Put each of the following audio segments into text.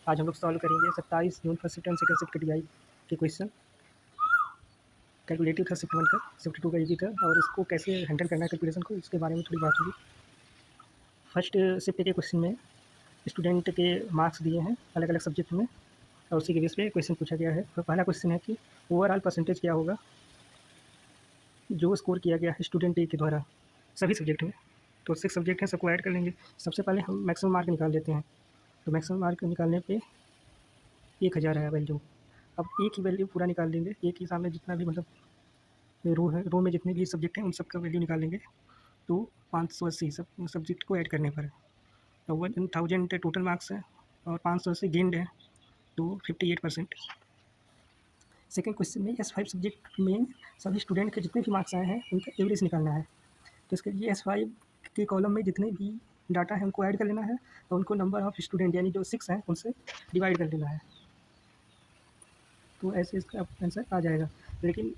आज हम लोग सॉल्व करेंगे 27 June first shift and second shift के टीआई के क्वेश्चन। कैलकुलेटिव था शिफ्ट 1 का, शिफ्ट 2 का ईजी था, और इसको कैसे हैंडल करना है कैलकुलेशन को, इसके बारे में थोड़ी बात होगी। फर्स्ट शिफ्ट के क्वेश्चन में स्टूडेंट के मार्क्स दिए हैं अलग अलग सब्जेक्ट में, और उसी के बेस पे क्वेश्चन पूछा गया है। तो पहला क्वेश्चन है कि ओवरऑल परसेंटेज क्या होगा जो स्कोर किया गया है स्टूडेंट ए के द्वारा सभी सब्जेक्ट में। तो 6 सब्जेक्ट हैं, सबको ऐड कर लेंगे। सबसे पहले हम मैक्सिमम मार्क निकाल लेते हैं। तो मैक्सिमम मार्क निकालने पे 1000 है वैल्यू। अब एक ही वैल्यू पूरा निकाल लेंगे, एक ही सामने जितना भी मतलब रो है, रो में जितने भी सब्जेक्ट हैं उन सब का वैल्यू निकाल लेंगे। तो 580 सब सब्जेक्ट को ऐड करने पर तो 1000 टोटल मार्क्स है और 580 गेंड है, तो 58%। सेकेंड क्वेश्चन में S5 सब्जेक्ट में सभी स्टूडेंट के जितने भी मार्क्स आए हैं उनका एवरेज निकालना है। तो इसके लिए S5 के कॉलम में जितने भी डाटा है उनको ऐड कर लेना है और उनको नंबर ऑफ स्टूडेंट यानी जो 6 हैं उनसे डिवाइड कर लेना है। तो ऐसे इसका आंसर आ जाएगा। लेकिन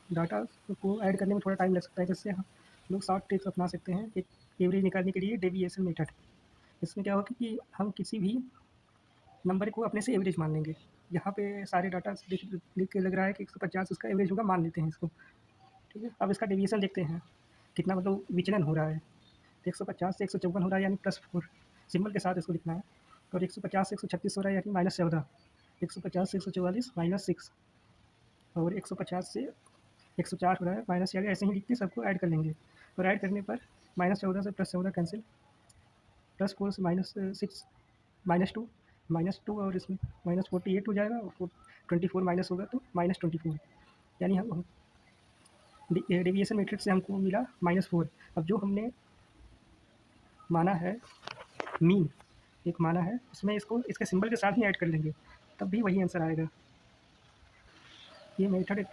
डाटा को ऐड करने में थोड़ा टाइम लग सकता है, जिससे हम लोग शॉर्ट ट्रिक्स अपना सकते हैं एक एवरेज निकालने के लिए, डेविएशन मेथड। इसमें क्या होगा कि हम किसी भी नंबर को अपने से एवरेज मान लेंगे। यहाँ पे सारे डाटा लिख के लग रहा है कि 150 इसका एवरेज होगा, मान लेते हैं इसको। ठीक है, अब इसका डेविएशन देखते हैं कितना मतलब विचलन हो रहा है। तो 150 से 154 हो रहा है यानी +4 सिंबल के साथ इसको लिखना है। और 150 से 136 हो रहा है यानी -14। 150 से 144 -6 और 150 से 104 हो रहा है -4। ऐसे ही लिख के सबको ऐड कर लेंगे। और ऐड करने पर -14 से +14 कैंसिल, +4 से -6 -2 और इसमें -48 हो जाएगा, और 24 माइनस होगा तो -24। यानी हम डेविएशन मैट्रिक्स से हमको मिला -4। अब जो हमने माना है मीन एक माना है, उसमें इसको इसके सिंबल के साथ ही ऐड कर लेंगे, तब भी वही आंसर आएगा। ये मेथड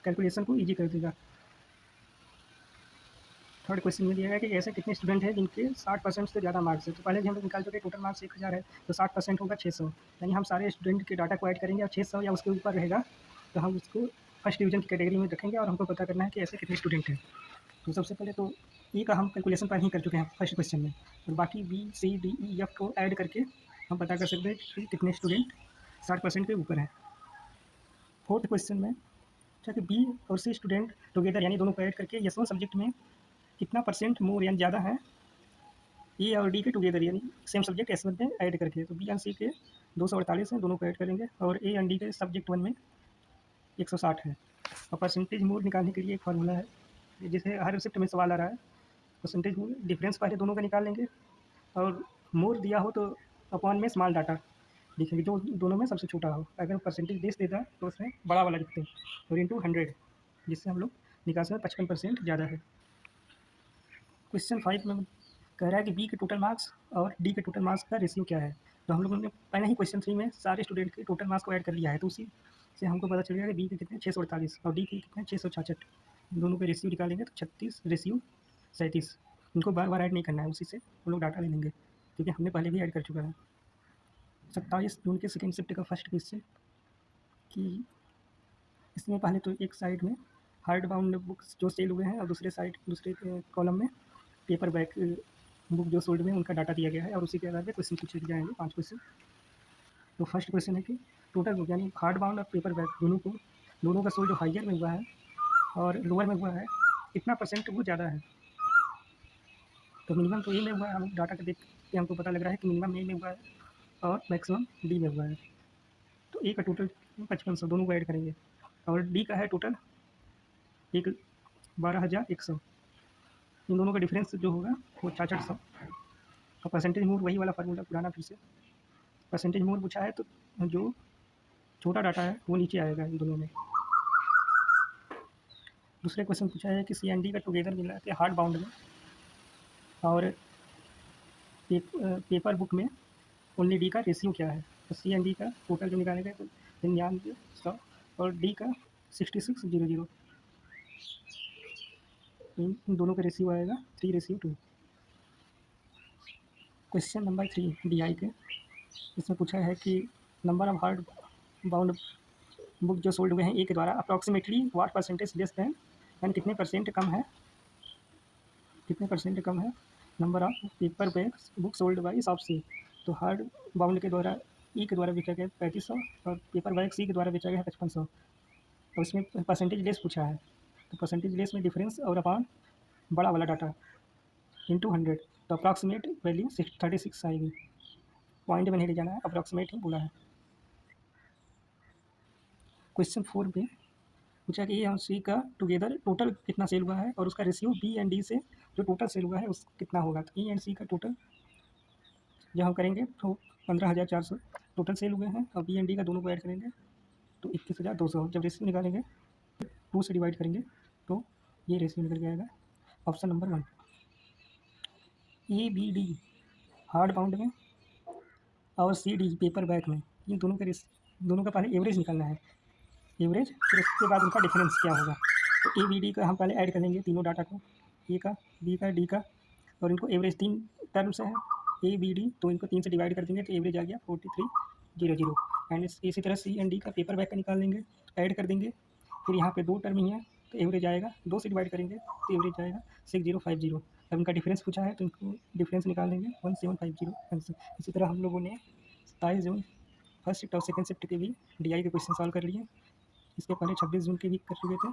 कैलकुलेशन को ईजी कर देगा। थर्ड क्वेश्चन में दिया गया कि ऐसे कितने स्टूडेंट हैं जिनके 60% से ज़्यादा मार्क्स है। तो पहले भी हम लोग निकाल चुके, टोटल मार्क्स 1000 है, तो 60% होगा 600। यानी हम सारे स्टूडेंट के डाटा को ऐड करेंगे और 600 या उसके ऊपर रहेगा तो हम उसको फर्स्ट डिवीजन की कैटेगरी में रखेंगे, और हमको पता करना है कि ऐसे कितने स्टूडेंट हैं। तो सबसे पहले तो ई का हम कैलकुलेशन पहले ही कर चुके हैं फर्स्ट क्वेश्चन में, और बाकी B C D E F को ऐड करके हम पता कर सकते हैं कि कितने स्टूडेंट 60% के ऊपर हैं। फोर्थ क्वेश्चन में अच्छा कि बी और सी स्टूडेंट टुगेदर यानी दोनों को ऐड करके यस वन सब्जेक्ट में कितना परसेंट मोर यानी ज़्यादा है ए और डी के टुगेदर यानी सेम सब्जेक्ट एस वन में ऐड करके। तो बी एंड सी के 248 हैं, दोनों को ऐड करेंगे, और ए एंड डी के सब्जेक्ट 1 में 160 है। और परसेंटेज मोर निकालने के लिए एक फार्मूला है जिसे हर शिफ्ट में सवाल आ रहा है। परसेंटेज मोर डिफरेंस पहले दोनों का निकाल लेंगे, और मोर दिया हो तो अपॉन में स्मॉल डाटा लिखेंगे जो दोनों में सबसे छोटा हो। अगर परसेंटेज बेस देता है तो उसमें बड़ा वाला लिखते हैं, और इंटू 100, जिससे हम लोग निकाल सकते हैं 55% ज़्यादा है। क्वेश्चन 5 में कह रहा है कि बी के टोटल मार्क्स और डी के टोटल मार्क्स का रेशियो क्या है। तो हम लोगों ने पहले ही क्वेश्चन 3 में सारे स्टूडेंट के टोटल मार्क्स को ऐड कर लिया है, तो उसी से हमको पता चल गया कि बी के कितने 648 और डी के कितने 666। दोनों के रेशियो निकालेंगे तो 36:37। इनको बार बार ऐड नहीं करना है, उसी से हम लोग डाटा ले लेंगे क्योंकि हमने पहले भी ऐड कर चुका है। 27 जून के सेकेंड शिफ्ट का फर्स्ट क्वेश्चन कि इसमें पहले तो एक साइड में हार्ड बाउंड बुक्स जो सेल हुए हैं और दूसरे कॉलम में पेपर बैक बुक जो सोल्ड में उनका डाटा दिया गया है, और उसी के आधार पर क्वेश्चन पूछे जाएंगे 5 क्वेश्चन। तो फर्स्ट क्वेश्चन है कि टोटल बुक यानी हार्ड बाउंड और पेपर बैक दोनों का सोल्ड जो हाइयर में हुआ है और लोअर में हुआ है, कितना परसेंट वो ज़्यादा है। तो मिनिमम तो ए में हुआ है, हम डाटा के देख के हमको पता लग रहा है कि मिनिमम ए में हुआ है और मैक्सिमम डी में हुआ है। तो ए का टोटल 5500 दोनों को ऐड करेंगे, और डी का है टोटल 12,100। इन दोनों का डिफरेंस जो होगा वो 6600। और परसेंटेज मोर वही वाला फार्मूला पुराना फिर से। परसेंटेज मोर पूछा है तो जो छोटा डाटा है वो नीचे आएगा इन दोनों में। दूसरे क्वेश्चन पूछा है कि सी एंड डी का टुगेदर मिला के हार्ड बाउंड में और पेपर बुक में ओनली डी का रेशियो क्या है। तो सी एंड डी का टोटल जो निकालेंगे तो 9900 और डी का 6600। इन दोनों का रेशियो आएगा 3:2। क्वेश्चन नंबर 3 डी आई के, इसमें पूछा है कि number of hard bound book जो सोल्ड हुए हैं ए के द्वारा approximately what percentage less than यानी कितने परसेंट कम है number of paper bag book sold by shop C. तो हार्ड बाउंड के द्वारा ई के द्वारा बेचा गया 3500 और पेपर बैग सी के द्वारा बेचा गया है 5500। और इसमें परसेंटेज लेस पूछा है, तो परसेंटेज लेस में डिफरेंस और अपॉन बड़ा वाला डाटा इंटू 100, तो अप्रॉक्सीमेट वैल्यू 36 आएगी। पॉइंट में नहीं ले जाना है, अप्रॉक्सीमेट ही बोला है। क्वेश्चन 4 में पूछा कि ए और सी का टुगेदर टोटल कितना सेल हुआ है और उसका रेशियो बी एंड डी से जो टोटल सेल हुआ है उस कितना होगा। तो ई एंड सी का टोटल जब हम करेंगे तो 15,400 टोटल सेल हुए हैं और बी एंड डी का दोनों को ऐड करेंगे तो 21,200। जब रेशियो निकालेंगे 2 से डिवाइड करेंगे तो ये रेशियो निकल के आएगा। Option number 1 A B D hard bound में और सी डी पेपर बैक में, इन दोनों का पहले एवरेज निकालना है। एवरेज फिर उसके बाद उनका डिफरेंस क्या होगा। तो ए बी डी का हम पहले ऐड कर लेंगे तीनों डाटा को, ए का बी का डी का, और इनको एवरेज 3 टर्म्स है ए बी डी, तो इनको 3 से डिवाइड कर देंगे तो एवरेज आ गया 4300। एंड इसी तरह सी एंड डी का पेपर बैक का निकाल लेंगे, ऐड कर देंगे, फिर यहाँ पे 2 टर्म ही है तो एवरेज आएगा 2 से डिवाइड करेंगे तो एवरेज आएगा 6050। अब इनका डिफरेंस पूछा है तो इनको डिफरेंस निकाल लेंगे 1750। इसी तरह हम लोगों ने 27 जून फर्स्ट शिफ्ट और सेकंड शिफ्ट के भी डी आई के क्वेश्चन सॉल्व कर लिए। इसके पहले 26 जून के भी कर चुके थे।